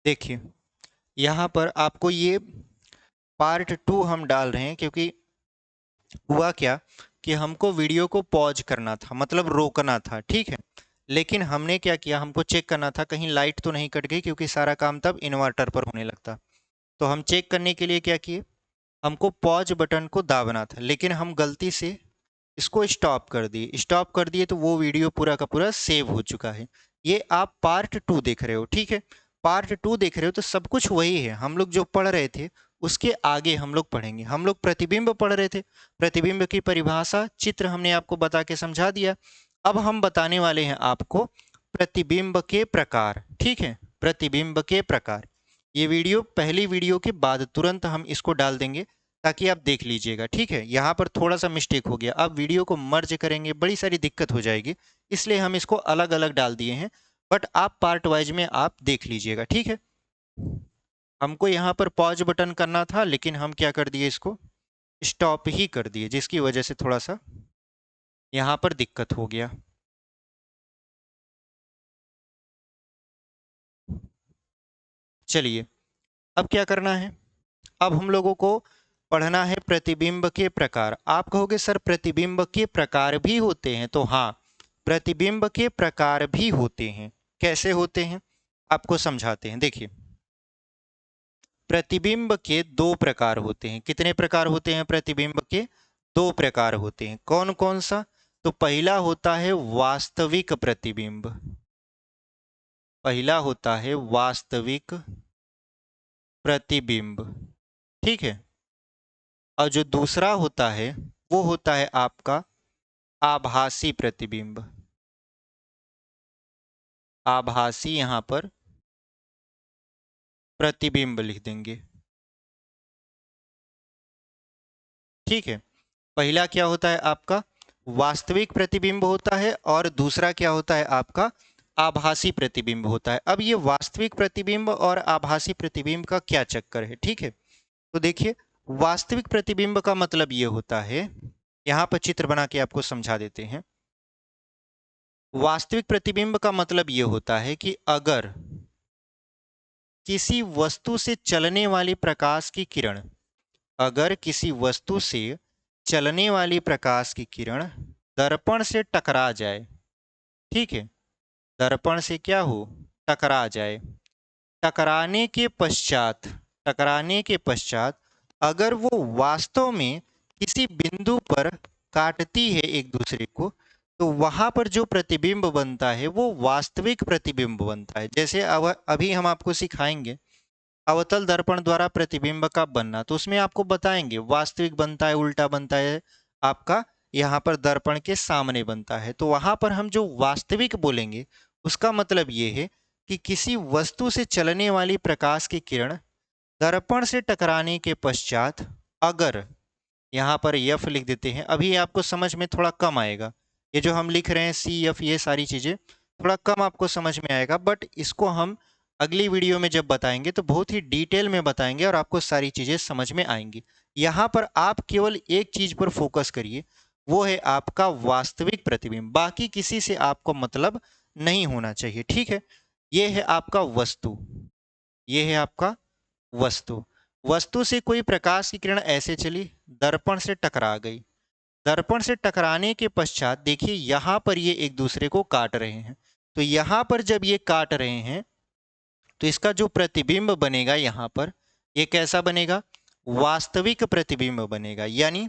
देखिए यहाँ पर आपको ये पार्ट 2 हम डाल रहे हैं, क्योंकि हुआ क्या कि हमको वीडियो को पॉज करना था, मतलब रोकना था, ठीक है। लेकिन हमने क्या किया, हमको चेक करना था कहीं लाइट तो नहीं कट गई, क्योंकि सारा काम तब इन्वर्टर पर होने लगता। तो हम चेक करने के लिए क्या किए, हमको पॉज बटन को दाबना था, लेकिन हम गलती से इसको स्टॉप कर दिए। स्टॉप कर दिए तो वो वीडियो पूरा का पूरा सेव हो चुका है। ये आप पार्ट 2 देख रहे हो, ठीक है। पार्ट 2 देख रहे हो तो सब कुछ वही है, हम लोग जो पढ़ रहे थे उसके आगे हम लोग पढ़ेंगे। हम लोग प्रतिबिंब पढ़ रहे थे, प्रतिबिंब की परिभाषा चित्र हमने आपको बता के समझा दिया। अब हम बताने वाले हैं आपको प्रतिबिंब के प्रकार, ठीक है। प्रतिबिंब के प्रकार, ये वीडियो पहली वीडियो के बाद तुरंत हम इसको डाल देंगे, ताकि आप देख लीजिएगा, ठीक है। यहाँ पर थोड़ा सा मिस्टेक हो गया, अब वीडियो को मर्ज करेंगे बड़ी सारी दिक्कत हो जाएगी, इसलिए हम इसको अलग अलग डाल दिए हैं। बट आप पार्ट वाइज में आप देख लीजिएगा, ठीक है। हमको यहाँ पर पॉज बटन करना था, लेकिन हम क्या कर दिए, इसको स्टॉप ही कर दिए, जिसकी वजह से थोड़ा सा यहाँ पर दिक्कत हो गया। चलिए, अब क्या करना है, अब हम लोगों को पढ़ना है प्रतिबिंब के प्रकार। आप कहोगे सर प्रतिबिंब के प्रकार भी होते हैं, तो हाँ, प्रतिबिंब के प्रकार भी होते हैं। कैसे होते हैं आपको समझाते हैं। देखिए, प्रतिबिंब के दो प्रकार होते हैं। कितने प्रकार होते हैं प्रतिबिंब के? दो प्रकार होते हैं। कौन कौन सा? तो पहला होता है वास्तविक प्रतिबिंब। पहला होता है वास्तविक प्रतिबिंब, ठीक है। और जो दूसरा होता है वो होता है आपका आभासी प्रतिबिंब। आभासी यहां पर प्रतिबिंब लिख देंगे, ठीक है। पहला क्या होता है आपका वास्तविक प्रतिबिंब होता है, और दूसरा क्या होता है आपका आभासी प्रतिबिंब होता है। अब ये वास्तविक प्रतिबिंब और आभासी प्रतिबिंब का क्या चक्कर है, ठीक है। तो देखिए, वास्तविक प्रतिबिंब का मतलब ये होता है, यहां पर चित्र बना के आपको समझा देते हैं। वास्तविक प्रतिबिंब का मतलब ये होता है कि अगर किसी वस्तु से चलने वाली प्रकाश की किरण, अगर किसी वस्तु से चलने वाली प्रकाश की किरण दर्पण से टकरा जाए, ठीक है, दर्पण से क्या हो, टकरा जाए। टकराने के पश्चात, टकराने के पश्चात अगर वो वास्तव में किसी बिंदु पर काटती है एक दूसरे को, तो वहां पर जो प्रतिबिंब बनता है वो वास्तविक प्रतिबिंब बनता है। जैसे अभी हम आपको सिखाएंगे अवतल दर्पण द्वारा प्रतिबिंब का बनना, तो उसमें आपको बताएंगे वास्तविक बनता है, उल्टा बनता है, आपका यहाँ पर दर्पण के सामने बनता है। तो वहां पर हम जो वास्तविक बोलेंगे उसका मतलब ये है कि किसी वस्तु से चलने वाली प्रकाश की किरण दर्पण से टकराने के पश्चात अगर, यहाँ पर यफ लिख देते हैं, अभी आपको समझ में थोड़ा कम आएगा, ये जो हम लिख रहे हैं सी एफ, ये सारी चीजें थोड़ा कम आपको समझ में आएगा, बट इसको हम अगली वीडियो में जब बताएंगे तो बहुत ही डिटेल में बताएंगे और आपको सारी चीजें समझ में आएंगी। यहाँ पर आप केवल एक चीज पर फोकस करिए, वो है आपका वास्तविक प्रतिबिंब, बाकी किसी से आपको मतलब नहीं होना चाहिए, ठीक है। ये है आपका वस्तु, ये है आपका वस्तु। वस्तु से कोई प्रकाश की किरण ऐसे चली, दर्पण से टकरा गई। दर्पण से टकराने के पश्चात देखिए यहां पर ये एक दूसरे को काट रहे हैं। तो यहां पर जब ये काट रहे हैं तो इसका जो प्रतिबिंब बनेगा यहां पर, ये कैसा बनेगा, वास्तविक प्रतिबिंब बनेगा। यानी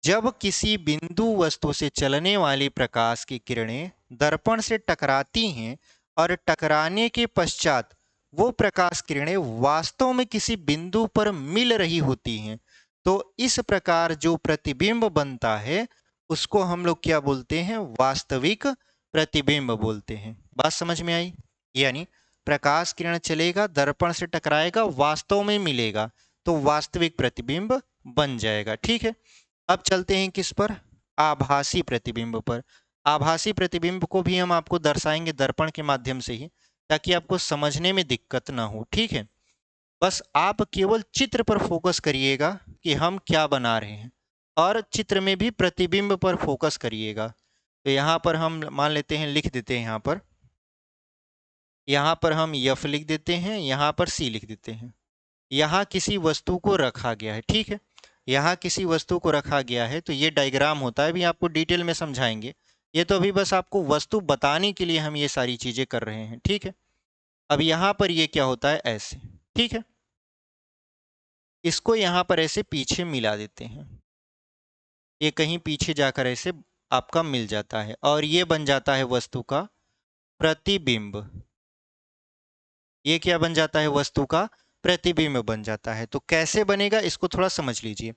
जब किसी बिंदु वस्तु से चलने वाली प्रकाश की किरणें दर्पण से टकराती हैं और टकराने के पश्चात वो प्रकाश किरणें वास्तव में किसी बिंदु पर मिल रही होती हैं, तो इस प्रकार जो प्रतिबिंब बनता है उसको हम लोग क्या बोलते हैं, वास्तविक प्रतिबिंब बोलते हैं। बात समझ में आई? यानी प्रकाश किरण चलेगा, दर्पण से टकराएगा, वास्तव में मिलेगा, तो वास्तविक प्रतिबिंब बन जाएगा, ठीक है। अब चलते हैं किस पर, आभासी प्रतिबिंब पर। आभासी प्रतिबिंब को भी हम आपको दर्शाएंगे दर्पण के माध्यम से ही, ताकि आपको समझने में दिक्कत ना हो, ठीक है। बस आप केवल चित्र पर फोकस करिएगा कि हम क्या बना रहे हैं, और चित्र में भी प्रतिबिंब पर फोकस करिएगा। तो यहाँ पर हम मान लेते हैं, लिख देते हैं यहाँ पर यहाँ पर हम यफ लिख देते हैं, यहाँ पर सी लिख देते हैं। यहाँ किसी वस्तु को रखा गया है, ठीक है, यहाँ किसी वस्तु को रखा गया है। तो ये डायग्राम होता है, अभी आपको डिटेल में समझाएंगे। ये तो अभी बस आपको वस्तु बताने के लिए हम ये सारी चीजें कर रहे हैं, ठीक है। अब यहाँ पर ये क्या होता है, ऐसे, ठीक है। इसको यहाँ पर ऐसे पीछे मिला देते हैं, ये कहीं पीछे जाकर ऐसे आपका मिल जाता है और ये बन जाता है वस्तु का प्रतिबिंब। ये क्या बन जाता है, वस्तु का प्रतिबिंब बन जाता है। तो कैसे बनेगा इसको थोड़ा समझ लीजिए।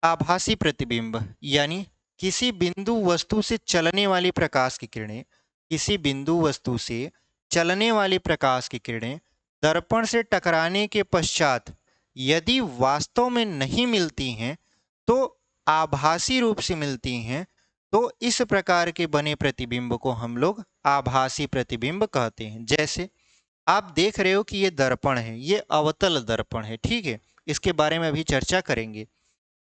आभासी प्रतिबिंब यानी किसी बिंदु वस्तु से चलने वाली प्रकाश की किरणें, किसी बिंदु वस्तु से चलने वाली प्रकाश की किरणें दर्पण से टकराने के पश्चात यदि वास्तव में नहीं मिलती हैं तो आभासी रूप से मिलती हैं, तो इस प्रकार के बने प्रतिबिंब को हम लोग आभासी प्रतिबिंब कहते हैं। जैसे आप देख रहे हो कि ये दर्पण है, ये अवतल दर्पण है, ठीक है, इसके बारे में अभी चर्चा करेंगे।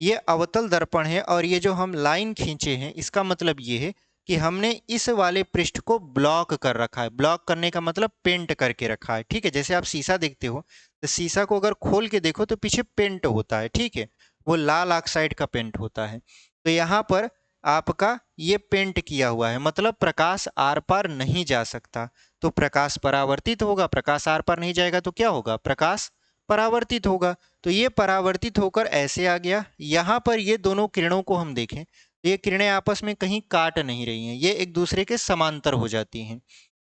ये अवतल दर्पण है और ये जो हम लाइन खींचे हैं इसका मतलब ये है कि हमने इस वाले पृष्ठ को ब्लॉक कर रखा है। ब्लॉक करने का मतलब पेंट करके रखा है, ठीक है। जैसे आप शीशा देखते हो तो शीशा को अगर खोल के देखो तो पीछे पेंट होता है, ठीक है, वो लाल ऑक्साइड का पेंट होता है। तो यहाँ पर आपका ये पेंट किया हुआ है, मतलब प्रकाश आर पार नहीं जा सकता, तो प्रकाश परावर्तित होगा। प्रकाश आर पार नहीं जाएगा तो क्या होगा, प्रकाश परावर्तित होगा। तो ये परावर्तित होकर ऐसे आ गया। यहाँ पर ये दोनों किरणों को हम देखें तो ये किरणें आपस में कहीं काट नहीं रही हैं, ये एक दूसरे के समांतर हो जाती हैं।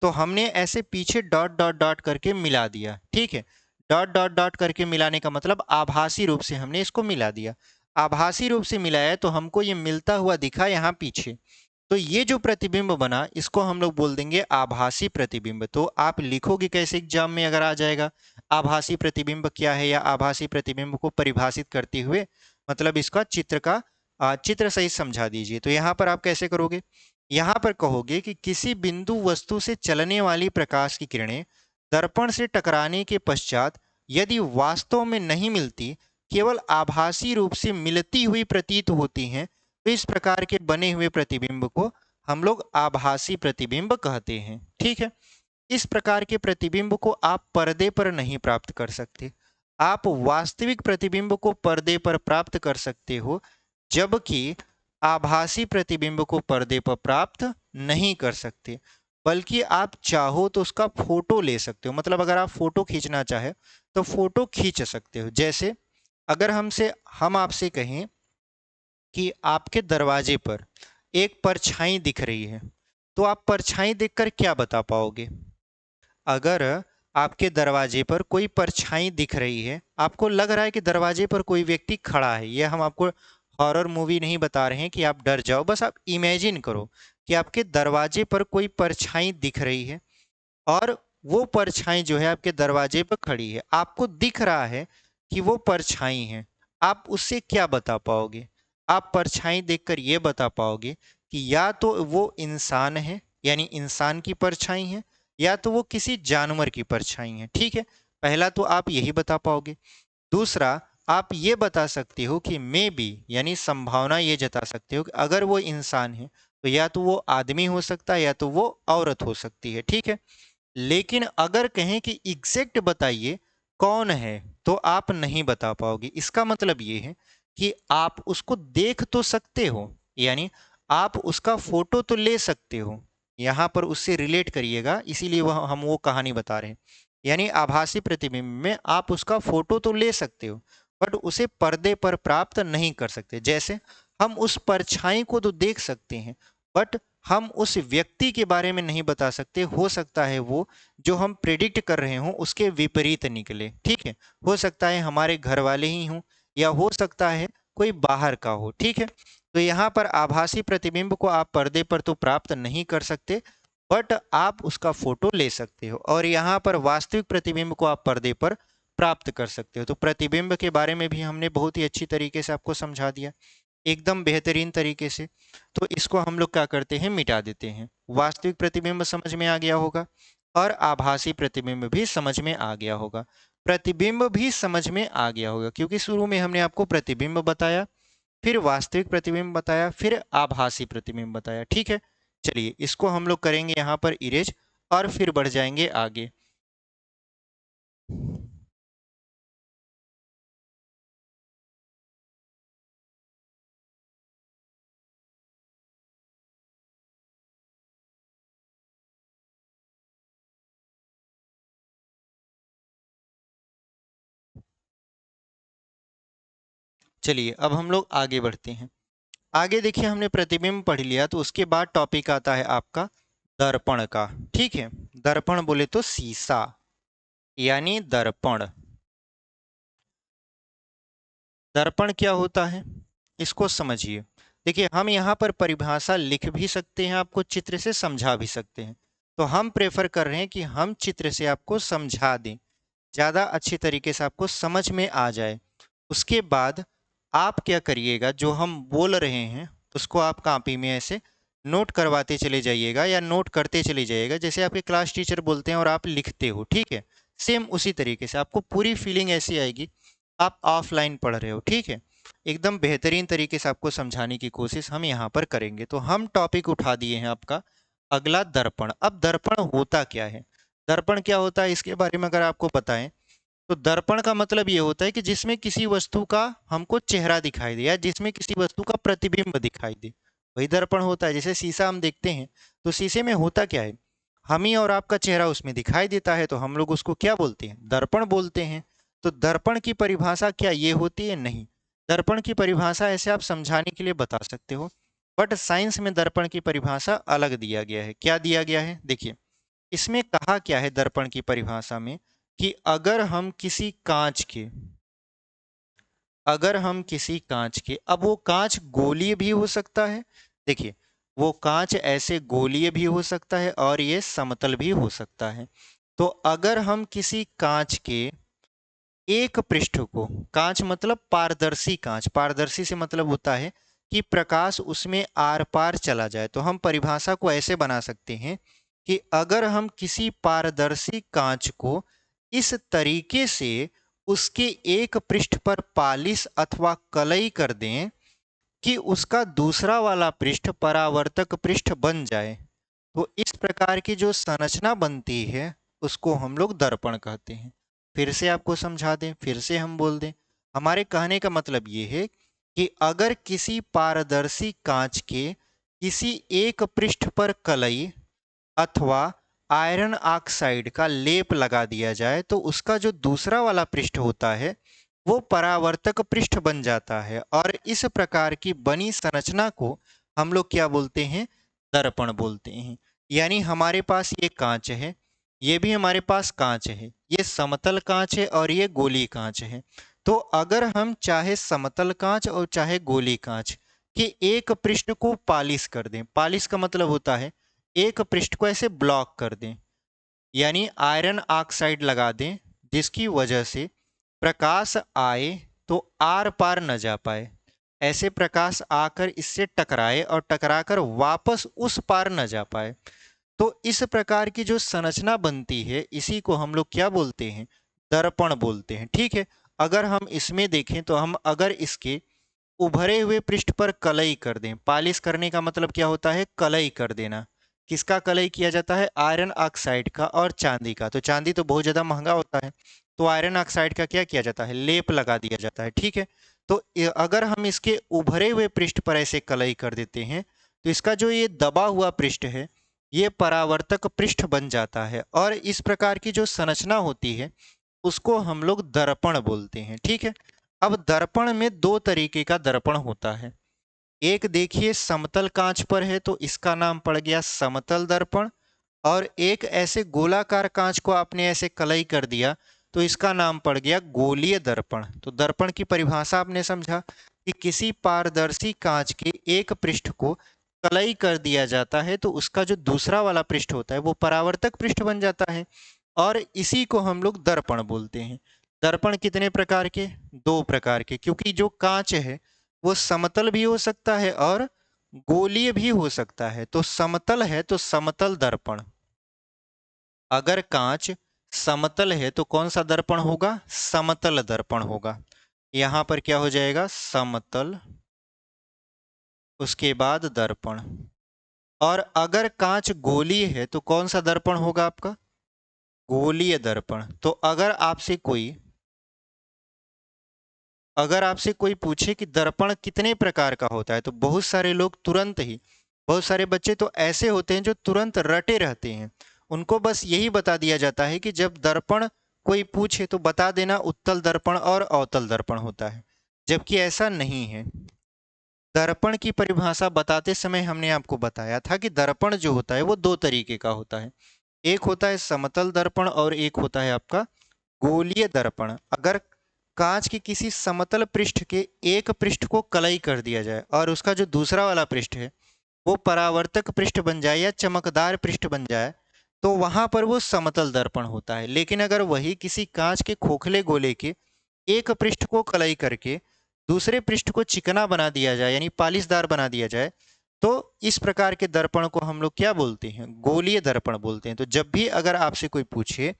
तो हमने ऐसे पीछे डॉट डॉट डॉट करके मिला दिया, ठीक है। डॉट डॉट डॉट करके मिलाने का मतलब आभासी रूप से हमने इसको मिला दिया। आभासी रूप से मिलाया तो हमको ये मिलता हुआ दिखा यहाँ पीछे। तो ये जो प्रतिबिंब बना इसको हम लोग बोल देंगे आभासी प्रतिबिंब। तो आप लिखोगे कैसे एग्जाम में अगर आ जाएगा, आभासी प्रतिबिंब क्या है या आभासी प्रतिबिंब को परिभाषित करते हुए मतलब इसका चित्र का चित्र सही समझा दीजिए। तो यहाँ पर आप कैसे करोगे, यहाँ पर कहोगे कि किसी बिंदु वस्तु से चलने वाली प्रकाश की किरणें दर्पण से टकराने के पश्चात यदि वास्तव में नहीं मिलती, केवल आभासी रूप से मिलती हुई प्रतीत होती हैं, तो इस प्रकार के बने हुए प्रतिबिंब को हम लोग आभासी प्रतिबिंब कहते हैं, ठीक है। इस प्रकार के प्रतिबिंब को आप पर्दे पर नहीं प्राप्त कर सकते। आप वास्तविक प्रतिबिंब को पर्दे पर प्राप्त कर सकते हो, जबकि आभासी प्रतिबिंब को पर्दे पर प्राप्त नहीं कर सकते। बल्कि आप चाहो तो उसका फोटो ले सकते हो, मतलब अगर आप फोटो खींचना चाहे तो फोटो खींच सकते हो। जैसे अगर हम आपसे कहें कि आपके दरवाजे पर एक परछाई दिख रही है, तो आप परछाई देखकर क्या बता पाओगे। अगर आपके दरवाजे पर कोई परछाई दिख रही है, आपको लग रहा है कि दरवाजे पर कोई व्यक्ति खड़ा है, ये हम आपको हॉरर मूवी नहीं बता रहे हैं कि आप डर जाओ, बस आप इमेजिन करो कि आपके दरवाजे पर कोई परछाई दिख रही है और वो परछाई जो है आपके दरवाजे पर खड़ी है, आपको दिख रहा है कि वो परछाई है। आप उससे क्या बता पाओगे, आप परछाई देखकर ये बता पाओगे कि या तो वो इंसान है, यानी इंसान की परछाई है, या तो वो किसी जानवर की परछाई है, ठीक है। पहला तो आप यही बता पाओगे। दूसरा, आप ये बता सकते हो कि मे बी, यानी संभावना ये जता सकते हो कि अगर वो इंसान है तो या तो वो आदमी हो सकता है या तो वो औरत हो सकती है, ठीक है। लेकिन अगर कहें कि एग्जैक्ट बताइए कौन है, तो आप नहीं बता पाओगे। इसका मतलब ये है कि आप उसको देख तो सकते हो, यानी आप उसका फोटो तो ले सकते हो, यहाँ पर उससे रिलेट करिएगा, इसीलिए वह हम वो कहानी बता रहे हैं। यानी आभासी प्रतिबिंब में आप उसका फोटो तो ले सकते हो बट उसे पर्दे पर प्राप्त नहीं कर सकते। जैसे हम उस परछाई को तो देख सकते हैं बट हम उस व्यक्ति के बारे में नहीं बता सकते। हो सकता है वो जो हम प्रेडिक्ट कर रहे हों उसके विपरीत निकले, ठीक है। हो सकता है हमारे घर वाले ही हों या हो सकता है कोई बाहर का हो, ठीक है। तो यहाँ पर आभासी प्रतिबिंब को आप पर्दे पर तो प्राप्त नहीं कर सकते बट आप उसका फोटो ले सकते हो, और यहाँ पर वास्तविक प्रतिबिंब को आप पर्दे पर प्राप्त कर सकते हो। तो प्रतिबिंब के बारे में भी हमने बहुत ही अच्छी तरीके से आपको समझा दिया, एकदम बेहतरीन तरीके से। तो इसको हम लोग क्या करते हैं, मिटा देते हैं। वास्तविक प्रतिबिंब समझ में आ गया होगा और आभासी प्रतिबिंब भी समझ में आ गया होगा। प्रतिबिंब भी समझ में आ गया होगा क्योंकि शुरू में हमने आपको प्रतिबिंब बताया, फिर वास्तविक प्रतिबिंब बताया, फिर आभासी प्रतिबिंब बताया, ठीक है। चलिए इसको हम लोग करेंगे यहाँ पर इरेज। और फिर बढ़ जाएंगे आगे। चलिए अब हम लोग आगे बढ़ते हैं। आगे देखिए, हमने प्रतिबिंब पढ़ लिया, तो उसके बाद टॉपिक आता है आपका दर्पण का। ठीक है, दर्पण बोले तो शीशा यानी दर्पण। दर्पण क्या होता है इसको समझिए। देखिए, हम यहाँ पर परिभाषा लिख भी सकते हैं, आपको चित्र से समझा भी सकते हैं। तो हम प्रेफर कर रहे हैं कि हम चित्र से आपको समझा दें, ज़्यादा अच्छी तरीके से आपको समझ में आ जाए। उसके बाद आप क्या करिएगा, जो हम बोल रहे हैं उसको आप कॉपी में ऐसे नोट करवाते चले जाइएगा या नोट करते चले जाइएगा, जैसे आपके क्लास टीचर बोलते हैं और आप लिखते हो। ठीक है, सेम उसी तरीके से आपको पूरी फीलिंग ऐसी आएगी आप ऑफलाइन पढ़ रहे हो। ठीक है, एकदम बेहतरीन तरीके से आपको समझाने की कोशिश हम यहाँ पर करेंगे। तो हम टॉपिक उठा दिए हैं आपका अगला दर्पण। अब दर्पण होता क्या है, दर्पण क्या होता है इसके बारे में अगर आपको बताएं, तो दर्पण का मतलब ये होता है कि जिसमें किसी वस्तु का हमको चेहरा दिखाई दे या जिसमें किसी वस्तु का प्रतिबिंब दिखाई दे, वही दर्पण होता है। जैसे शीशा हम देखते हैं, तो शीशे में होता क्या है, हम ही और आपका चेहरा उसमें दिखाई देता है, तो हम लोग उसको क्या बोलते हैं, दर्पण बोलते हैं। तो दर्पण की परिभाषा क्या ये होती है, नहीं। दर्पण की परिभाषा ऐसे आप समझाने के लिए बता सकते हो, बट साइंस में दर्पण की परिभाषा अलग दिया गया है। क्या दिया गया है, देखिए इसमें कहा क्या है दर्पण की परिभाषा में, कि अगर हम किसी कांच के, अब वो कांच गोलीय भी हो सकता है। देखिए, वो कांच ऐसे गोलीय भी हो सकता है और ये समतल भी हो सकता है। तो अगर हम किसी कांच के एक पृष्ठ को, कांच मतलब पारदर्शी कांच, पारदर्शी से मतलब होता है कि प्रकाश उसमें आर पार चला जाए, तो हम परिभाषा को ऐसे बना सकते हैं कि अगर हम किसी पारदर्शी कांच को इस तरीके से उसके एक पृष्ठ पर पालिश अथवा कलई कर दें कि उसका दूसरा वाला पृष्ठ परावर्तक पृष्ठ बन जाए, तो इस प्रकार की जो संरचना बनती है उसको हम लोग दर्पण कहते हैं। फिर से आपको समझा दें, फिर से हम बोल दें, हमारे कहने का मतलब ये है कि अगर किसी पारदर्शी कांच के किसी एक पृष्ठ पर कलई अथवा आयरन ऑक्साइड का लेप लगा दिया जाए, तो उसका जो दूसरा वाला पृष्ठ होता है वो परावर्तक पृष्ठ बन जाता है, और इस प्रकार की बनी संरचना को हम लोग क्या बोलते हैं, दर्पण बोलते हैं। यानी हमारे पास ये कांच है, ये भी हमारे पास कांच है, ये समतल कांच है और ये गोली कांच है। तो अगर हम चाहे समतल कांच और चाहे गोली कांच के एक पृष्ठ को पालिश कर दें, पालिश का मतलब होता है एक पृष्ठ को ऐसे ब्लॉक कर दें, यानी आयरन ऑक्साइड लगा दें, जिसकी वजह से प्रकाश आए तो आर पार न जा पाए, ऐसे प्रकाश आकर इससे टकराए और टकराकर वापस उस पार न जा पाए। तो इस प्रकार की जो संरचना बनती है इसी को हम लोग क्या बोलते हैं, दर्पण बोलते हैं। ठीक है, अगर हम इसमें देखें तो हम अगर इसके उभरे हुए पृष्ठ पर कलई कर दें, पालिश करने का मतलब क्या होता है, कलई कर देना। किसका कलई किया जाता है, आयरन ऑक्साइड का और चांदी का। तो चांदी तो बहुत ज़्यादा महंगा होता है, तो आयरन ऑक्साइड का क्या किया जाता है, लेप लगा दिया जाता है। ठीक है, तो अगर हम इसके उभरे हुए पृष्ठ पर ऐसे कलई कर देते हैं, तो इसका जो ये दबा हुआ पृष्ठ है ये परावर्तक पृष्ठ बन जाता है, और इस प्रकार की जो संरचना होती है उसको हम लोग दर्पण बोलते हैं। ठीक है, अब दर्पण में दो तरीके का दर्पण होता है। एक देखिए समतल कांच पर है तो इसका नाम पड़ गया समतल दर्पण, और एक ऐसे गोलाकार कांच को आपने ऐसे कलई कर दिया तो इसका नाम पड़ गया गोलीय दर्पण। तो दर्पण की परिभाषा आपने समझा कि किसी पारदर्शी कांच के एक पृष्ठ को कलई कर दिया जाता है तो उसका जो दूसरा वाला पृष्ठ होता है वो परावर्तक पृष्ठ बन जाता है, और इसी को हम लोग दर्पण बोलते हैं। दर्पण कितने प्रकार के, दो प्रकार के, क्योंकि जो कांच है वो समतल भी हो सकता है और गोलीय भी हो सकता है। तो समतल है तो समतल दर्पण, अगर कांच समतल है तो कौन सा दर्पण होगा, समतल दर्पण होगा। यहां पर क्या हो जाएगा, समतल, उसके बाद दर्पण। और अगर कांच गोलीय है तो कौन सा दर्पण होगा आपका? गोलीय दर्पण। तो अगर आपसे कोई पूछे कि दर्पण कितने प्रकार का होता है, तो बहुत सारे लोग तुरंत ही, बहुत सारे बच्चे तो ऐसे होते हैं जो तुरंत रटे रहते हैं। उनको बस यही बता दिया जाता है कि जब दर्पण कोई पूछे तो बता देना उत्तल दर्पण और अवतल दर्पण होता है, जबकि ऐसा नहीं है। दर्पण की परिभाषा बताते समय हमने आपको बताया था कि दर्पण जो होता है वो दो तरीके का होता है। एक होता है समतल दर्पण और एक होता है आपका गोलीय दर्पण। अगर कांच के किसी समतल पृष्ठ के एक पृष्ठ को कलई कर दिया जाए और उसका जो दूसरा वाला पृष्ठ है वो परावर्तक पृष्ठ बन जाए या चमकदार पृष्ठ बन जाए, तो वहां पर वो समतल दर्पण होता है। लेकिन अगर वही किसी कांच के खोखले गोले के एक पृष्ठ को कलई करके दूसरे पृष्ठ को चिकना बना दिया जाए, यानी पालिशदार बना दिया जाए, तो इस प्रकार के दर्पण को हम लोग क्या बोलते हैं? गोलीय दर्पण बोलते हैं। तो जब भी अगर आपसे कोई पूछे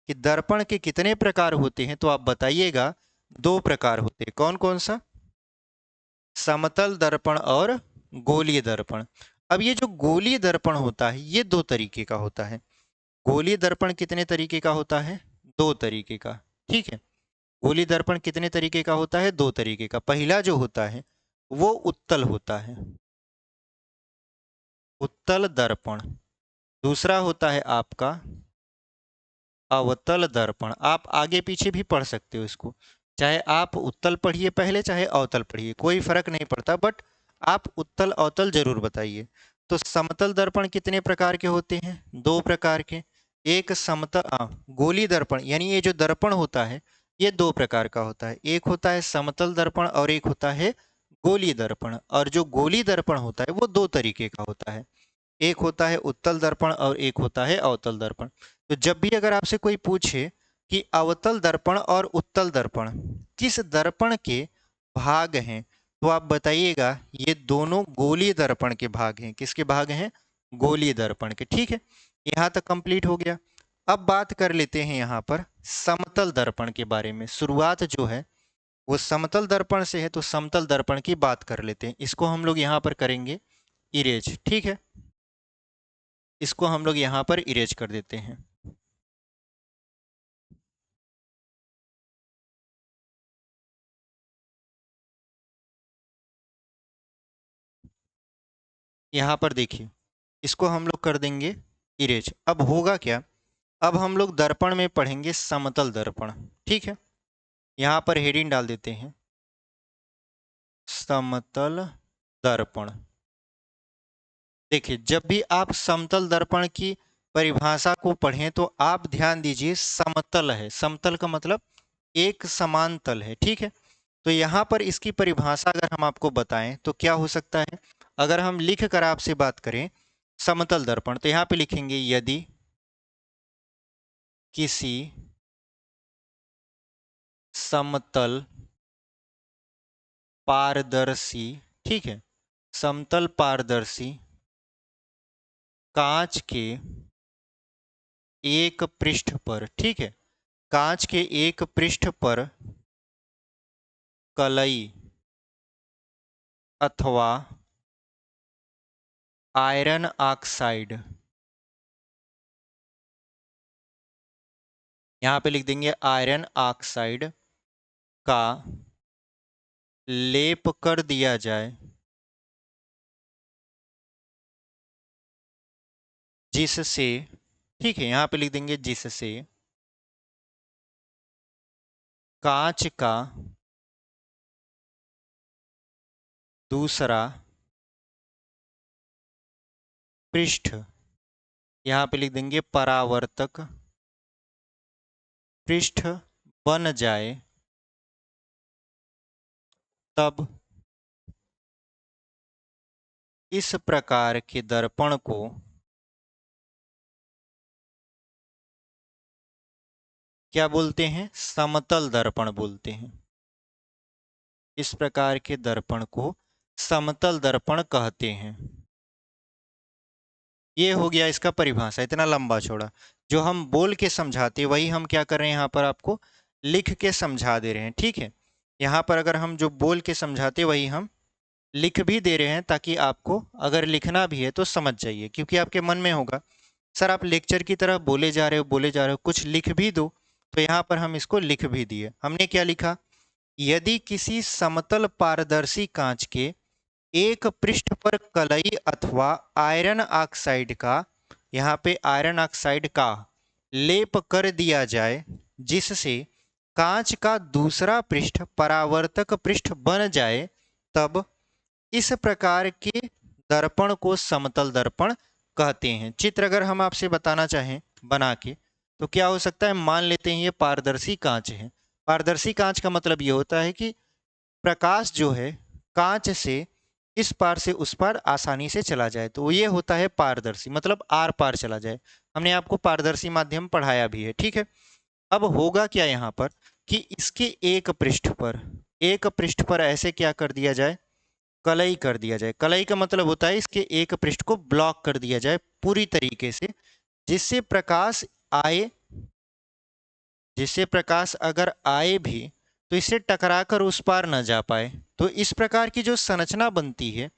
कि दर्पण के कितने प्रकार होते हैं, तो आप बताइएगा दो प्रकार होते हैं। कौन कौन सा? समतल दर्पण और गोलीय दर्पण। अब ये जो गोलीय दर्पण होता है ये दो तरीके का होता है। गोलीय दर्पण कितने तरीके का होता है? दो तरीके का। ठीक है, गोलीय दर्पण कितने तरीके का होता है? दो तरीके का। पहला जो होता है वो उत्तल होता है, उत्तल दर्पण। दूसरा होता है आपका अवतल दर्पण। आप आगे पीछे भी पढ़ सकते हो इसको, चाहे आप उत्तल पढ़िए पहले चाहे अवतल पढ़िए, कोई फर्क नहीं पड़ता, बट आप उत्तल अवतल जरूर बताइए। तो समतल दर्पण कितने प्रकार के होते हैं? दो प्रकार के। एक गोलीय दर्पण, यानी ये जो दर्पण होता है ये दो प्रकार का होता है। एक होता है समतल दर्पण और एक होता है गोलीय दर्पण। और जो गोलीय दर्पण होता है वो दो तरीके का होता है। एक होता है उत्तल दर्पण और एक होता है अवतल दर्पण। तो जब भी अगर आपसे कोई पूछे कि अवतल दर्पण और उत्तल दर्पण किस दर्पण के भाग हैं, तो आप बताइएगा ये दोनों गोलीय दर्पण के भाग हैं। किसके भाग हैं? गोलीय दर्पण के। ठीक है, यहाँ तक कंप्लीट हो गया। अब बात कर लेते हैं यहाँ पर समतल दर्पण के बारे में। शुरुआत जो है वो समतल दर्पण से है, तो समतल दर्पण की बात कर लेते हैं। इसको हम लोग यहाँ पर करेंगे इरेज। ठीक है, इसको हम लोग यहाँ पर इरेज कर देते हैं। यहाँ पर देखिए, इसको हम लोग कर देंगे इरेज। अब होगा क्या, अब हम लोग दर्पण में पढ़ेंगे समतल दर्पण। ठीक है, यहाँ पर हेडिंग डाल देते हैं समतल दर्पण। देखिए, जब भी आप समतल दर्पण की परिभाषा को पढ़ें तो आप ध्यान दीजिए समतल है। समतल का मतलब एक समान तल है। ठीक है, तो यहाँ पर इसकी परिभाषा अगर हम आपको बताएं तो क्या हो सकता है? अगर हम लिख कर आपसे बात करें समतल दर्पण, तो यहाँ पे लिखेंगे यदि किसी समतल पारदर्शी, ठीक है, समतल पारदर्शी कांच के एक पृष्ठ पर, ठीक है, कांच के एक पृष्ठ पर कलई अथवा आयरन ऑक्साइड, यहाँ पे लिख देंगे आयरन ऑक्साइड का लेप कर दिया जाए, जिससे, ठीक है, यहाँ पे लिख देंगे जिससे कांच का दूसरा पृष्ठ, यहाँ पे लिख देंगे परावर्तक पृष्ठ बन जाए, तब इस प्रकार के दर्पण को क्या बोलते हैं? समतल दर्पण बोलते हैं। इस प्रकार के दर्पण को समतल दर्पण कहते हैं। ये हो गया इसका परिभाषा, इतना लंबा चौड़ा। जो हम बोल के समझाते वही हम क्या कर रहे हैं यहाँ पर आपको लिख के समझा दे रहे हैं। ठीक है, यहाँ पर अगर हम जो बोल के समझाते वही हम लिख भी दे रहे हैं ताकि आपको अगर लिखना भी है तो समझ जाइए, क्योंकि आपके मन में होगा सर आप लेक्चर की तरह बोले जा रहे हो, कुछ लिख भी दो। तो यहाँ पर हम इसको लिख भी दिए। हमने क्या लिखा? यदि किसी समतल पारदर्शी कांच के एक पृष्ठ पर कलई अथवा आयरन ऑक्साइड का, यहाँ पे आयरन ऑक्साइड का लेप कर दिया जाए, जिससे कांच का दूसरा पृष्ठ परावर्तक पृष्ठ बन जाए, तब इस प्रकार के दर्पण को समतल दर्पण कहते हैं। चित्र अगर हम आपसे बताना चाहें बना के, तो क्या हो सकता है? मान लेते हैं ये पारदर्शी कांच है। पारदर्शी कांच का मतलब ये होता है कि प्रकाश जो है कांच से इस पार से उस पार आसानी से चला जाए, तो ये होता है पारदर्शी, मतलब आर पार चला जाए। हमने आपको पारदर्शी माध्यम पढ़ाया भी है, ठीक है। अब होगा क्या यहाँ पर कि इसके एक पृष्ठ पर ऐसे क्या कर दिया जाए? कलई कर दिया जाए। कलई का मतलब होता है इसके एक पृष्ठ को ब्लॉक कर दिया जाए पूरी तरीके से, जिससे प्रकाश आए, जिससे प्रकाश अगर आए भी तो इससे टकराकर उस पार न जा पाए। तो इस प्रकार की जो संरचना बनती है,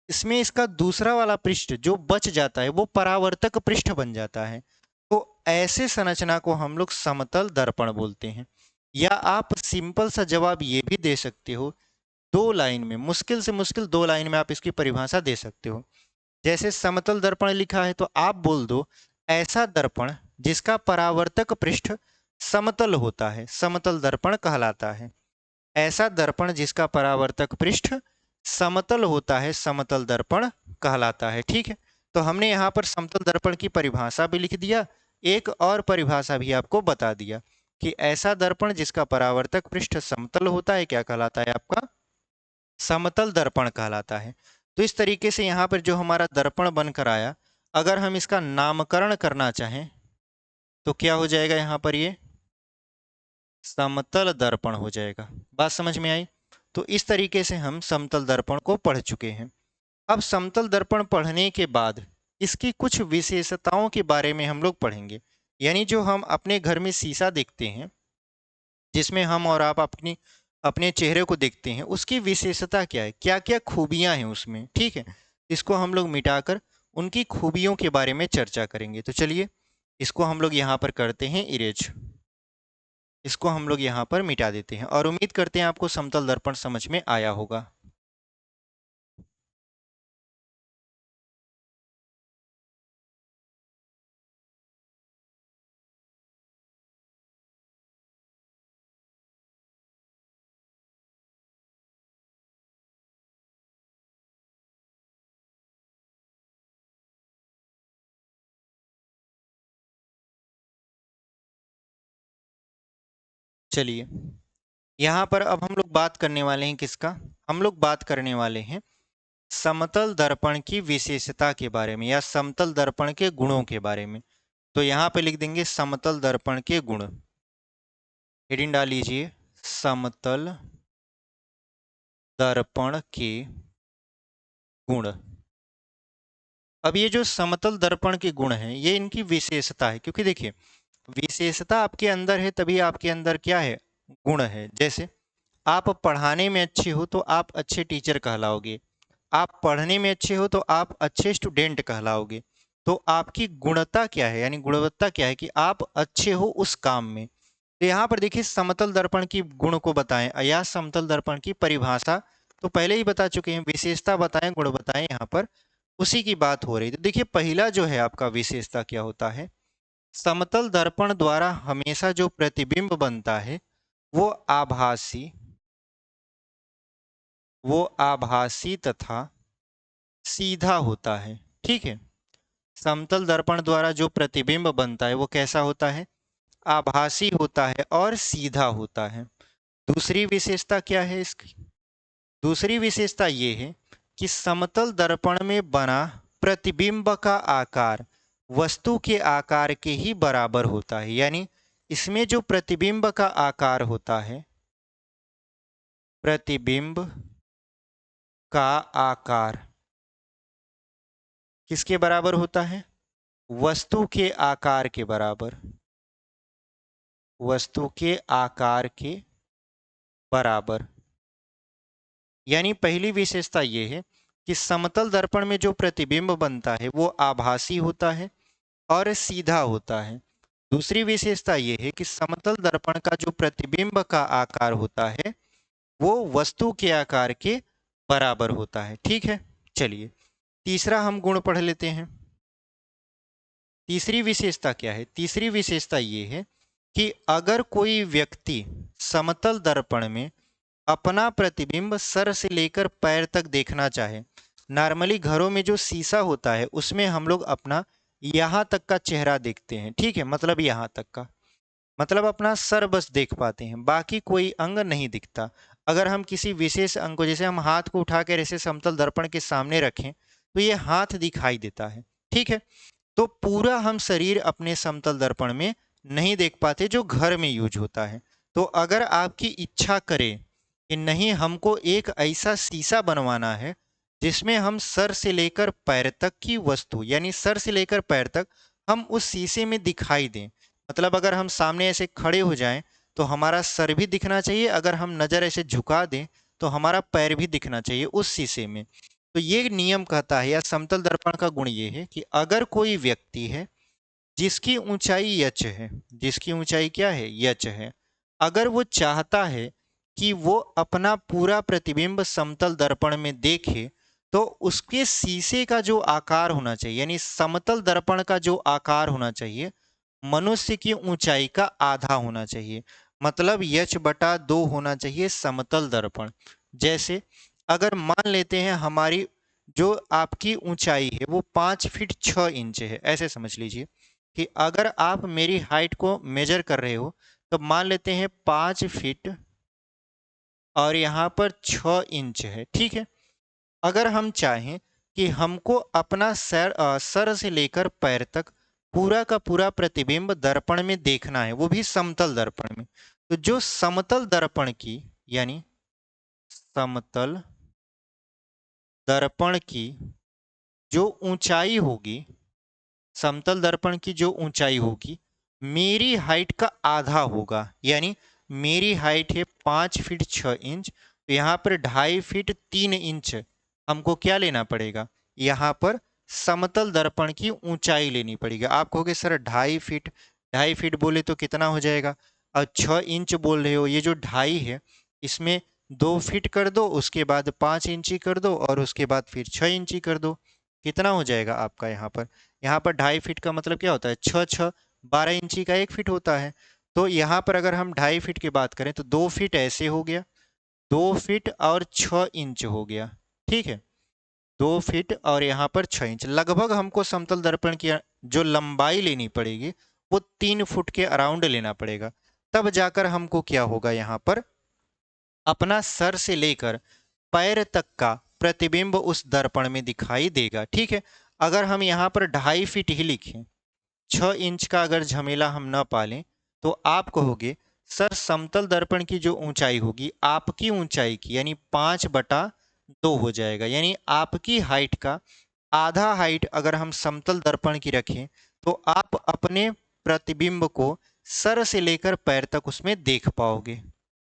इसमें इसका दूसरा वाला पृष्ठ जो बच जाता है वो परावर्तक पृष्ठ बन जाता है। तो ऐसे संरचना को हम लोग समतल दर्पण बोलते हैं। या आप सिंपल सा जवाब ये भी दे सकते हो, 2 लाइन में, मुश्किल से मुश्किल 2 लाइन में आप इसकी परिभाषा दे सकते हो। जैसे समतल दर्पण लिखा है तो आप बोल दो ऐसा दर्पण जिसका परावर्तक पृष्ठ समतल होता है, समतल दर्पण कहलाता है। ऐसा दर्पण जिसका परावर्तक पृष्ठ समतल होता है, समतल दर्पण कहलाता है। ठीक है, तो हमने यहाँ पर समतल दर्पण की परिभाषा भी लिख दिया, एक और परिभाषा भी आपको बता दिया कि ऐसा दर्पण जिसका परावर्तक पृष्ठ समतल होता है क्या कहलाता है? आपका समतल दर्पण कहलाता है। तो इस तरीके से यहाँ पर जो हमारा दर्पण बनकर आया, अगर हम इसका नामकरण करना चाहें तो क्या हो जाएगा? यहाँ पर ये समतल दर्पण हो जाएगा। बात समझ में आई? तो इस तरीके से हम समतल दर्पण को पढ़ चुके हैं। अब समतल दर्पण पढ़ने के बाद इसकी कुछ विशेषताओं के बारे में हम लोग पढ़ेंगे। यानी जो हम अपने घर में शीशा देखते हैं, जिसमें हम और आप अपनी अपने चेहरे को देखते हैं, उसकी विशेषता क्या है, क्या क्या खूबियां हैं उसमें। ठीक है, इसको हम लोग मिटाकर उनकी खूबियों के बारे में चर्चा करेंगे। तो चलिए इसको हम लोग यहाँ पर करते हैं इरेज, इसको हम लोग यहाँ पर मिटा देते हैं और उम्मीद करते हैं आपको समतल दर्पण समझ में आया होगा। चलिए यहाँ पर अब हम लोग बात करने वाले हैं किसका? हम लोग बात करने वाले हैं समतल दर्पण की विशेषता के बारे में, या समतल दर्पण के गुणों के बारे में। तो यहाँ पे लिख देंगे समतल दर्पण के गुण। हेडिंग डाल लीजिए समतल दर्पण के गुण। अब ये जो समतल दर्पण के गुण हैं, ये इनकी विशेषता है, क्योंकि देखिए विशेषता आपके अंदर है तभी आपके अंदर क्या है? गुण है। जैसे आप पढ़ाने में अच्छे हो तो आप अच्छे टीचर कहलाओगे, आप पढ़ने में अच्छे हो तो आप अच्छे स्टूडेंट कहलाओगे। तो आपकी गुणता क्या है, यानी गुणवत्ता क्या है कि आप अच्छे हो उस काम में। तो यहाँ पर देखिए समतल दर्पण की गुण को बताएं या समतल दर्पण की परिभाषा तो पहले ही बता चुके हैं, विशेषता बताएं गुण बताएं, यहाँ पर उसी की बात हो रही। तो देखिए पहला जो है आपका विशेषता क्या होता है? समतल दर्पण द्वारा हमेशा जो प्रतिबिंब बनता है वो आभासी, वो आभासी तथा सीधा होता है। ठीक है, समतल दर्पण द्वारा जो प्रतिबिंब बनता है वो कैसा होता है? आभासी होता है और सीधा होता है। दूसरी विशेषता क्या है इसकी? दूसरी विशेषता ये है कि समतल दर्पण में बना प्रतिबिंब का आकार वस्तु के आकार के ही बराबर होता है। यानी इसमें जो प्रतिबिंब का आकार होता है, प्रतिबिंब का आकार किसके बराबर होता है? वस्तु के आकार के बराबर, वस्तु के आकार के बराबर। यानी पहली विशेषता ये है कि समतल दर्पण में जो प्रतिबिंब बनता है वो आभासी होता है और सीधा होता है। दूसरी विशेषता ये है कि समतल दर्पण का जो प्रतिबिंब का आकार होता है वो वस्तु के आकार के बराबर होता है। ठीक है, चलिए तीसरा हम गुण पढ़ लेते हैं। तीसरी विशेषता क्या है? तीसरी विशेषता ये है कि अगर कोई व्यक्ति समतल दर्पण में अपना प्रतिबिंब सर से लेकर पैर तक देखना चाहे, नॉर्मली घरों में जो शीशा होता है उसमें हम लोग अपना यहाँ तक का चेहरा देखते हैं, ठीक है, मतलब यहाँ तक का, मतलब अपना सर बस देख पाते हैं, बाकी कोई अंग नहीं दिखता। अगर हम किसी विशेष अंग को, जैसे हम हाथ को उठाकर ऐसे समतल दर्पण के सामने रखें तो ये हाथ दिखाई देता है, ठीक है। तो पूरा हम शरीर अपने समतल दर्पण में नहीं देख पाते जो घर में यूज होता है। तो अगर आपकी इच्छा करे कि नहीं हमको एक ऐसा शीशा बनवाना है जिसमें हम सर से लेकर पैर तक की वस्तु, यानी सर से लेकर पैर तक हम उस शीशे में दिखाई दें, मतलब अगर हम सामने ऐसे खड़े हो जाएं तो हमारा सर भी दिखना चाहिए, अगर हम नज़र ऐसे झुका दें तो हमारा पैर भी दिखना चाहिए उस शीशे में। तो ये नियम कहता है या समतल दर्पण का गुण ये है कि अगर कोई व्यक्ति है जिसकी ऊंचाई यच है, जिसकी ऊंचाई क्या है? यच है, अगर वो चाहता है कि वो अपना पूरा प्रतिबिंब समतल दर्पण में देखे तो उसके शीशे का जो आकार होना चाहिए, यानी समतल दर्पण का जो आकार होना चाहिए मनुष्य की ऊंचाई का आधा होना चाहिए, मतलब यच बटा 2 होना चाहिए समतल दर्पण। जैसे अगर मान लेते हैं हमारी जो आपकी ऊंचाई है वो 5 फीट 6 इंच है, ऐसे समझ लीजिए कि अगर आप मेरी हाइट को मेजर कर रहे हो तो मान लेते हैं 5 फीट और यहाँ पर 6 इंच है, ठीक है। अगर हम चाहें कि हमको अपना सर से लेकर पैर तक पूरा का पूरा प्रतिबिंब दर्पण में देखना है, वो भी समतल दर्पण में, तो जो समतल दर्पण की, यानी समतल दर्पण की जो ऊंचाई होगी, समतल दर्पण की जो ऊंचाई होगी मेरी हाइट का आधा होगा, यानी मेरी हाइट है 5 फीट 6 इंच, तो यहाँ पर 2.5 फीट 3 इंच हमको क्या लेना पड़ेगा? यहाँ पर समतल दर्पण की ऊंचाई लेनी पड़ेगी। आप कहोगे सर 2.5 फीट, 2.5 फीट बोले तो कितना हो जाएगा? और 6 इंच बोल रहे हो, ये जो 2.5 है इसमें 2 फीट कर दो, उसके बाद 5 इंची कर दो और उसके बाद फिर 6 इंची कर दो, कितना हो जाएगा आपका? यहाँ पर 2.5 फीट का मतलब क्या होता है? 6 6 12 इंची का 1 फीट होता है। तो यहाँ पर अगर हम 2.5 फीट की बात करें तो 2 फीट ऐसे हो गया, 2 फीट और 6 इंच हो गया, ठीक है। 2 फीट और यहाँ पर 6 इंच, लगभग हमको समतल दर्पण की जो लंबाई लेनी पड़ेगी वो 3 फुट के अराउंड लेना पड़ेगा, तब जाकर हमको क्या होगा? यहाँ पर अपना सर से लेकर पैर तक का प्रतिबिंब उस दर्पण में दिखाई देगा, ठीक है। अगर हम यहाँ पर 2.5 फीट ही लिखें, 6 इंच का अगर झमेला हम न पालें तो आप कहोगे सर समतल दर्पण की जो ऊंचाई होगी आपकी ऊंचाई की, यानी 5/2 हो जाएगा, यानी आपकी हाइट का आधा हाइट अगर हम समतल दर्पण की रखें तो आप अपने प्रतिबिंब को सर से लेकर पैर तक उसमें देख पाओगे।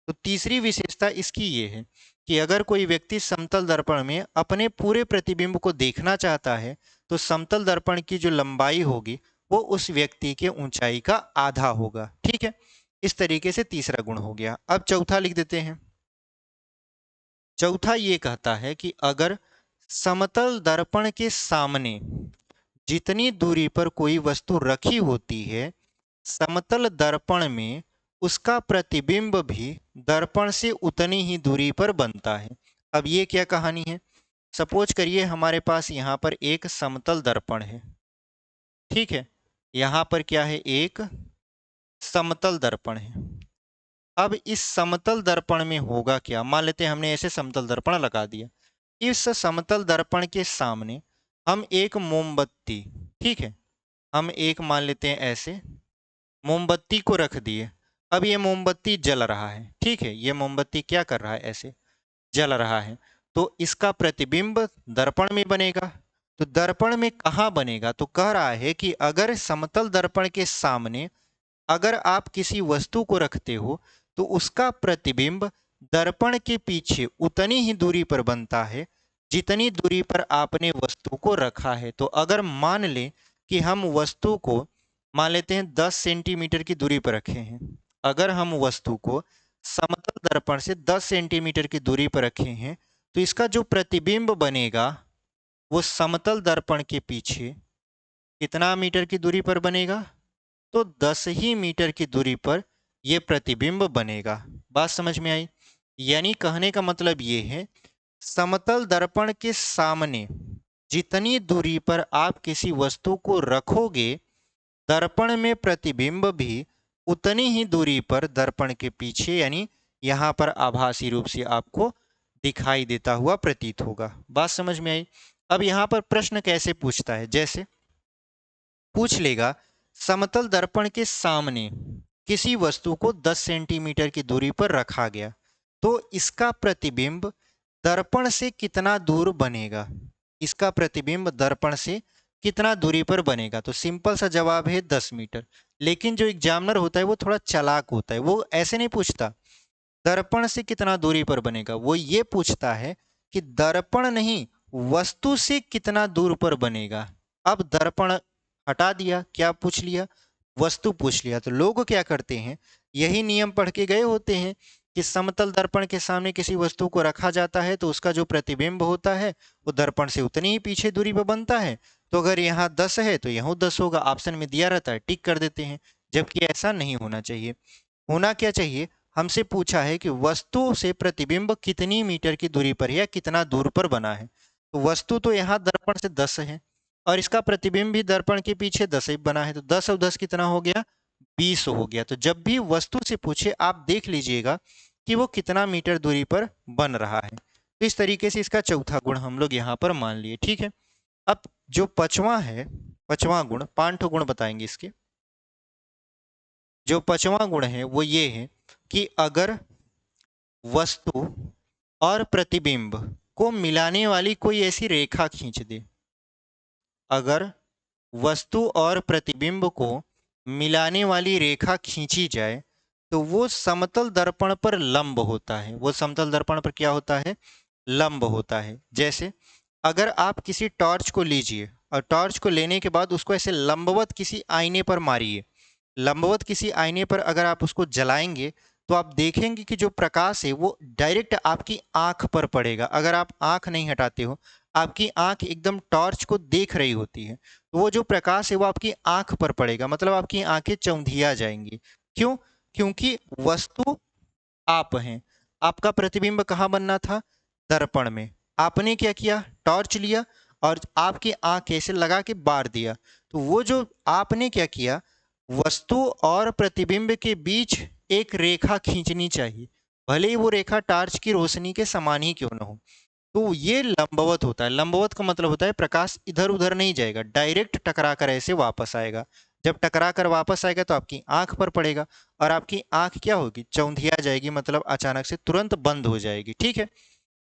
तो तीसरी विशेषता इसकी ये है कि अगर कोई व्यक्ति समतल दर्पण में अपने पूरे प्रतिबिंब को देखना चाहता है तो समतल दर्पण की जो लंबाई होगी वो उस व्यक्ति के ऊंचाई का आधा होगा, ठीक है। इस तरीके से तीसरा गुण हो गया। अब चौथा लिख देते हैं। चौथा ये कहता है कि अगर समतल दर्पण के सामने जितनी दूरी पर कोई वस्तु रखी होती है समतल दर्पण में उसका प्रतिबिंब भी दर्पण से उतनी ही दूरी पर बनता है। अब ये क्या कहानी है? सपोज करिए हमारे पास यहाँ पर एक समतल दर्पण है, ठीक है, यहाँ पर क्या है? एक समतल दर्पण है। अब इस समतल दर्पण में होगा क्या? मान लेते हैं हमने ऐसे समतल दर्पण लगा दिया, इस समतल दर्पण के सामने हम एक मोमबत्ती, ठीक है, हम एक मान लेते हैं ऐसे मोमबत्ती को रख दिए। अब ये मोमबत्ती जल रहा है, ठीक है, ये मोमबत्ती क्या कर रहा है? ऐसे जल रहा है, तो इसका प्रतिबिंब दर्पण में बनेगा। तो दर्पण में कहाँ बनेगा? तो कह रहा है कि अगर समतल दर्पण के सामने अगर आप किसी वस्तु को रखते हो तो उसका प्रतिबिंब दर्पण के पीछे उतनी ही दूरी पर बनता है जितनी दूरी पर आपने वस्तु को रखा है। तो अगर मान लें कि हम वस्तु को मान लेते हैं 10 सेंटीमीटर की दूरी पर रखे हैं। अगर हम वस्तु को समतल दर्पण से 10 सेंटीमीटर की दूरी पर रखे हैं तो इसका जो प्रतिबिंब बनेगा वो समतल दर्पण के पीछे कितना मीटर की दूरी पर बनेगा? तो 10 ही मीटर की दूरी पर यह प्रतिबिंब बनेगा। बात समझ में आई? यानी कहने का मतलब ये है, समतल दर्पण के सामने जितनी दूरी पर आप किसी वस्तु को रखोगे, दर्पण में प्रतिबिंब भी उतनी ही दूरी पर दर्पण के पीछे यानी यहां पर आभासी रूप से आपको दिखाई देता हुआ प्रतीत होगा। बात समझ में आई? अब यहां पर प्रश्न कैसे पूछता है, जैसे पूछ लेगा समतल दर्पण के सामने किसी वस्तु को 10 सेंटीमीटर की दूरी पर रखा गया तो इसका प्रतिबिंब दर्पण से कितना दूर बनेगा? इसका प्रतिबिंब दर्पण से कितना दूरी पर बनेगा? तो सिंपल सा जवाब है 10 मीटर। लेकिन जो एग्जामिनर होता है वो थोड़ा चालाक होता है, वो ऐसे नहीं पूछता दर्पण से कितना दूरी पर बनेगा, वो ये पूछता है कि दर्पण नहीं, वस्तु से कितना दूर पर बनेगा। अब दर्पण हटा दिया, क्या पूछ लिया? वस्तु पूछ लिया। तो लोग क्या करते हैं, यही नियम पढ़ के गए होते हैं कि समतल दर्पण के सामने किसी वस्तु को रखा जाता है तो उसका जो प्रतिबिंब होता है वो दर्पण से उतनी ही पीछे दूरी पर बनता है। तो अगर यहाँ 10 है तो यहाँ 10 होगा, ऑप्शन में दिया रहता है, टिक कर देते हैं। जबकि ऐसा नहीं होना चाहिए। होना क्या चाहिए? हमसे पूछा है कि वस्तु से प्रतिबिंब कितनी मीटर की दूरी पर है या कितना दूर पर बना है। तो वस्तु तो यहाँ दर्पण से 10 है और इसका प्रतिबिंब भी दर्पण के पीछे 10 ही बना है, तो 10 और 10 कितना हो गया? 20 हो गया। तो जब भी वस्तु से पूछे आप देख लीजिएगा कि वो कितना मीटर दूरी पर बन रहा है। तो इस तरीके से इसका चौथा गुण हम लोग यहाँ पर मान लिए। ठीक है। अब जो पांचवा है, पांचवा गुण, 5 गुण बताएंगे इसके। जो पांचवा गुण है वो ये है कि अगर वस्तु और प्रतिबिंब को मिलाने वाली कोई ऐसी रेखा खींच दे, अगर वस्तु और प्रतिबिंब को मिलाने वाली रेखा खींची जाए तो वो समतल दर्पण पर लंब होता है। वो समतल दर्पण पर क्या होता है? लंब होता है। जैसे अगर आप किसी टॉर्च को लीजिए और टॉर्च को लेने के बाद उसको ऐसे लंबवत किसी आईने पर मारिए, लंबवत किसी आईने पर अगर आप उसको जलाएंगे तो आप देखेंगे कि जो प्रकाश है वो डायरेक्ट आपकी आंख पर पड़ेगा। अगर आप आंख नहीं हटाते हो, आपकी आंख एकदम टॉर्च को देख रही होती है, तो वो जो प्रकाश है वो आपकी आंख पर पड़ेगा, मतलब आपकी आंखें चौंधिया जाएंगी। क्यों? क्योंकि वस्तु आप हैं, आपका प्रतिबिंब कहाँ बनना था? दर्पण में। आपने क्या किया? टॉर्च लिया और आपकी आंख ऐसे लगा के बार दिया। तो वो जो आपने क्या किया, वस्तु और प्रतिबिंब के बीच एक रेखा खींचनी चाहिए, भले ही वो रेखा टॉर्च की रोशनी के समान ही क्यों न हो। तो ये लंबवत होता है। लंबवत का मतलब होता है प्रकाश इधर उधर नहीं जाएगा, डायरेक्ट टकरा कर ऐसे वापस आएगा। जब टकरा कर वापस आएगा तो आपकी आंख पर पड़ेगा और आपकी आंख क्या होगी? चौंधिया जाएगी, मतलब अचानक से तुरंत बंद हो जाएगी। ठीक है।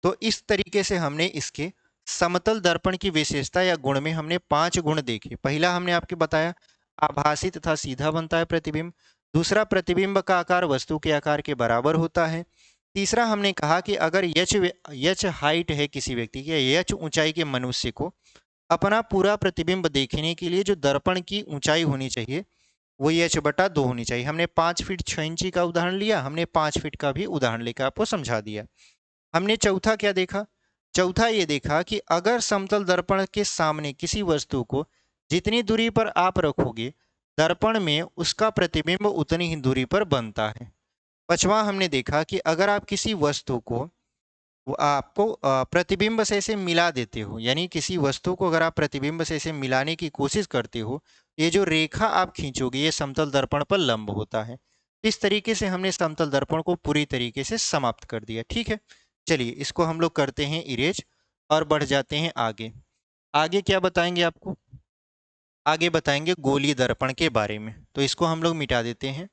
तो इस तरीके से हमने इसके समतल दर्पण की विशेषता या गुण में हमने 5 गुण देखे। पहला हमने आपके बताया आभासी तथा सीधा बनता है प्रतिबिंब। दूसरा, प्रतिबिंब का आकार वस्तु के आकार के बराबर होता है। तीसरा, हमने कहा कि अगर यच यच हाइट है किसी व्यक्ति की, या यच ऊंचाई के मनुष्य को अपना पूरा प्रतिबिंब देखने के लिए जो दर्पण की ऊंचाई होनी चाहिए वो H/2 होनी चाहिए। हमने 5 फीट 6 इंची का उदाहरण लिया, हमने 5 फीट का भी उदाहरण लेकर आपको समझा दिया। हमने चौथा क्या देखा? चौथा ये देखा कि अगर समतल दर्पण के सामने किसी वस्तु को जितनी दूरी पर आप रखोगे, दर्पण में उसका प्रतिबिंब उतनी ही दूरी पर बनता है। पांचवा हमने देखा कि अगर आप किसी वस्तु को वो आपको प्रतिबिंब से इसे मिला देते हो, यानी किसी वस्तु को अगर आप प्रतिबिंब से इसे मिलाने की कोशिश करते हो, ये जो रेखा आप खींचोगे ये समतल दर्पण पर लंब होता है। इस तरीके से हमने समतल दर्पण को पूरी तरीके से समाप्त कर दिया। ठीक है। चलिए इसको हम लोग करते हैं इरेज और बढ़ जाते हैं आगे। आगे क्या बताएंगे आपको? आगे बताएंगे गोलीय दर्पण के बारे में, तो इसको हम लोग मिटा देते हैं।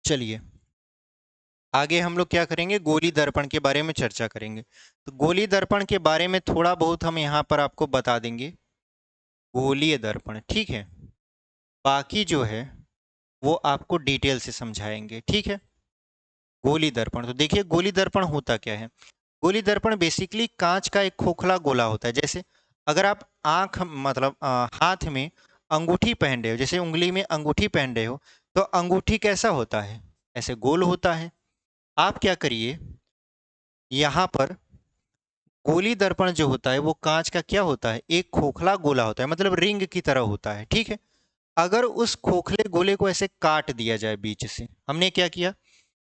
चलिए आगे हम लोग क्या करेंगे, गोली दर्पण के बारे में चर्चा करेंगे। तो गोली दर्पण के बारे में थोड़ा बहुत हम यहाँ पर आपको बता देंगे, गोलीय दर्पण, ठीक है। बाकी जो है वो आपको डिटेल से समझाएंगे, ठीक है। गोली दर्पण, तो देखिए गोली दर्पण होता क्या है। गोली दर्पण बेसिकली कांच का एक खोखला गोला होता है। जैसे अगर आप आंख मतलब हाथ में अंगूठी पहन रहे हो, जैसे उंगली में अंगूठी पहन रहे हो, तो अंगूठी कैसा होता है, ऐसे गोल होता है। आप क्या करिए, यहाँ पर गोली दर्पण जो होता है वो कांच का क्या होता है, एक खोखला गोला होता है, मतलब रिंग की तरह होता है, ठीक है। अगर उस खोखले गोले को ऐसे काट दिया जाए बीच से, हमने क्या किया,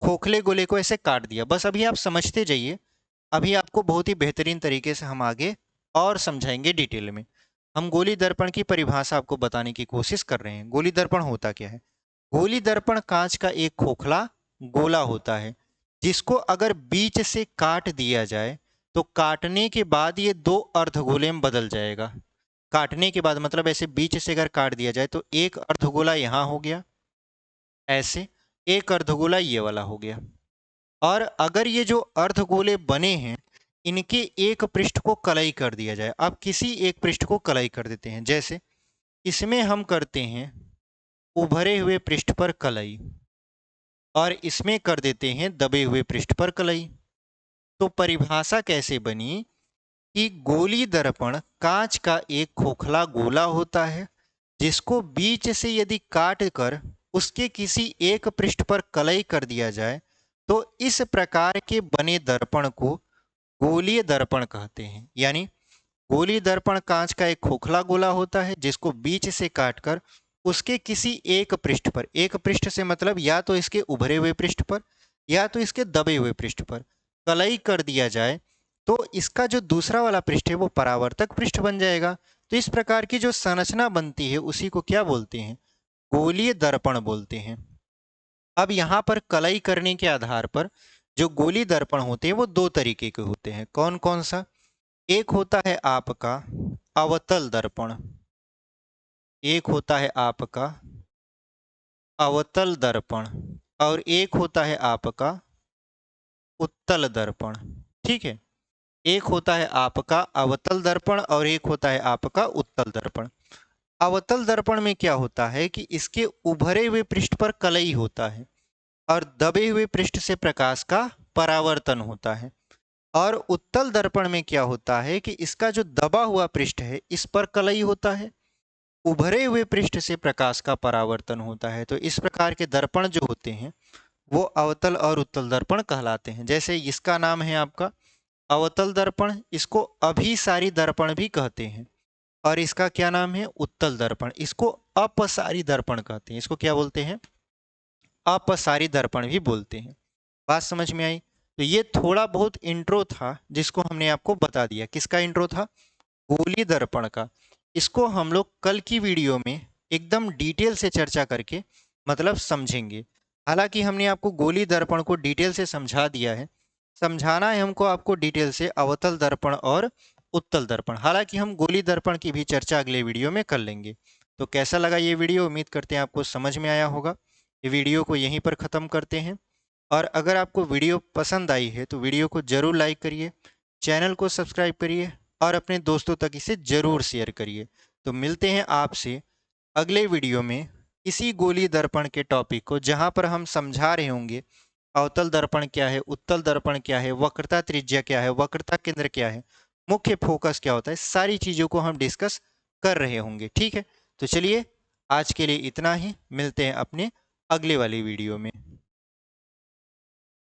खोखले गोले को ऐसे काट दिया, बस अभी आप समझते जाइए। अभी आपको बहुत ही बेहतरीन तरीके से हम आगे और समझाएंगे डिटेल में। हम गोली दर्पण की परिभाषा आपको बताने की कोशिश कर रहे हैं। गोली दर्पण होता क्या है। गोली दर्पण कांच का एक खोखला गोला होता है, जिसको अगर बीच से काट दिया जाए तो काटने के बाद ये दो अर्धगोले में बदल जाएगा। काटने के बाद मतलब ऐसे बीच से अगर काट दिया जाए तो एक अर्धगोला यहाँ हो गया, ऐसे एक अर्धगोला ये वाला हो गया। और अगर ये जो अर्धगोले बने हैं इनके एक पृष्ठ को कलई कर दिया जाए, अब किसी एक पृष्ठ को कलई कर देते हैं, जैसे इसमें हम करते हैं उभरे हुए पृष्ठ पर कलई और इसमें कर देते हैं दबे हुए पृष्ठ पर कलई। तो परिभाषा कैसे बनी कि गोली दर्पण कांच का एक खोखला गोला होता है, जिसको बीच से यदि काट कर उसके किसी एक पृष्ठ पर कलई कर दिया जाए तो इस प्रकार के बने दर्पण को गोलीय दर्पण कहते हैं। यानी गोली दर्पण कांच का एक खोखला गोला होता है जिसको बीच से काटकर उसके किसी एक पृष्ठ पर, एक पृष्ठ से मतलब या तो इसके उभरे हुए पृष्ठ पर या तो इसके दबे हुए पृष्ठ पर कलई कर दिया जाए तो इसका जो दूसरा वाला पृष्ठ है वो परावर्तक पृष्ठ बन जाएगा। तो इस प्रकार की जो संरचना बनती है उसी को क्या बोलते हैं, गोलीय दर्पण बोलते हैं। अब यहाँ पर कलई करने के आधार पर जो गोली दर्पण होते हैं वो दो तरीके के होते हैं। कौन कौन सा, एक होता है आपका अवतल दर्पण, एक होता है आपका अवतल दर्पण और एक होता है आपका उत्तल दर्पण, ठीक है। एक होता है आपका अवतल दर्पण और एक होता है आपका उत्तल दर्पण। अवतल दर्पण में क्या होता है कि इसके उभरे हुए पृष्ठ पर कलई होता है और दबे हुए पृष्ठ से प्रकाश का परावर्तन होता है। और उत्तल दर्पण में क्या होता है कि इसका जो दबा हुआ पृष्ठ है इस पर कलई होता है, उभरे हुए पृष्ठ से प्रकाश का परावर्तन होता है। तो इस प्रकार के दर्पण जो होते हैं वो अवतल और उत्तल दर्पण कहलाते हैं। जैसे इसका नाम है आपका अवतल दर्पण, इसको अभिसारी दर्पण भी कहते हैं। और इसका क्या नाम है, उत्तल दर्पण, इसको अपसारी दर्पण कहते हैं। इसको क्या बोलते हैं, अपसारी दर्पण भी बोलते हैं। बात समझ में आई। तो ये थोड़ा बहुत इंट्रो था जिसको हमने आपको बता दिया। किसका इंट्रो था, गोली दर्पण का। इसको हम लोग कल की वीडियो में एकदम डिटेल से चर्चा करके मतलब समझेंगे। हालांकि हमने आपको गोली दर्पण को डिटेल से समझा दिया है, समझाना है हमको आपको डिटेल से अवतल दर्पण और उत्तल दर्पण। हालांकि हम गोली दर्पण की भी चर्चा अगले वीडियो में कर लेंगे। तो कैसा लगा ये वीडियो, उम्मीद करते हैं आपको समझ में आया होगा। ये वीडियो को यहीं पर ख़त्म करते हैं। और अगर आपको वीडियो पसंद आई है तो वीडियो को ज़रूर लाइक करिए, चैनल को सब्सक्राइब करिए और अपने दोस्तों तक इसे ज़रूर शेयर करिए। तो मिलते हैं आपसे अगले वीडियो में इसी गोली दर्पण के टॉपिक को, जहाँ पर हम समझा रहे होंगे अवतल दर्पण क्या है, उत्तल दर्पण क्या है, वक्रता त्रिज्या क्या है, वक्रता केंद्र क्या है, मुख्य फोकस क्या होता है, सारी चीज़ों को हम डिस्कस कर रहे होंगे, ठीक है। तो चलिए आज के लिए इतना ही, मिलते हैं अपने अगले वाली वीडियो में।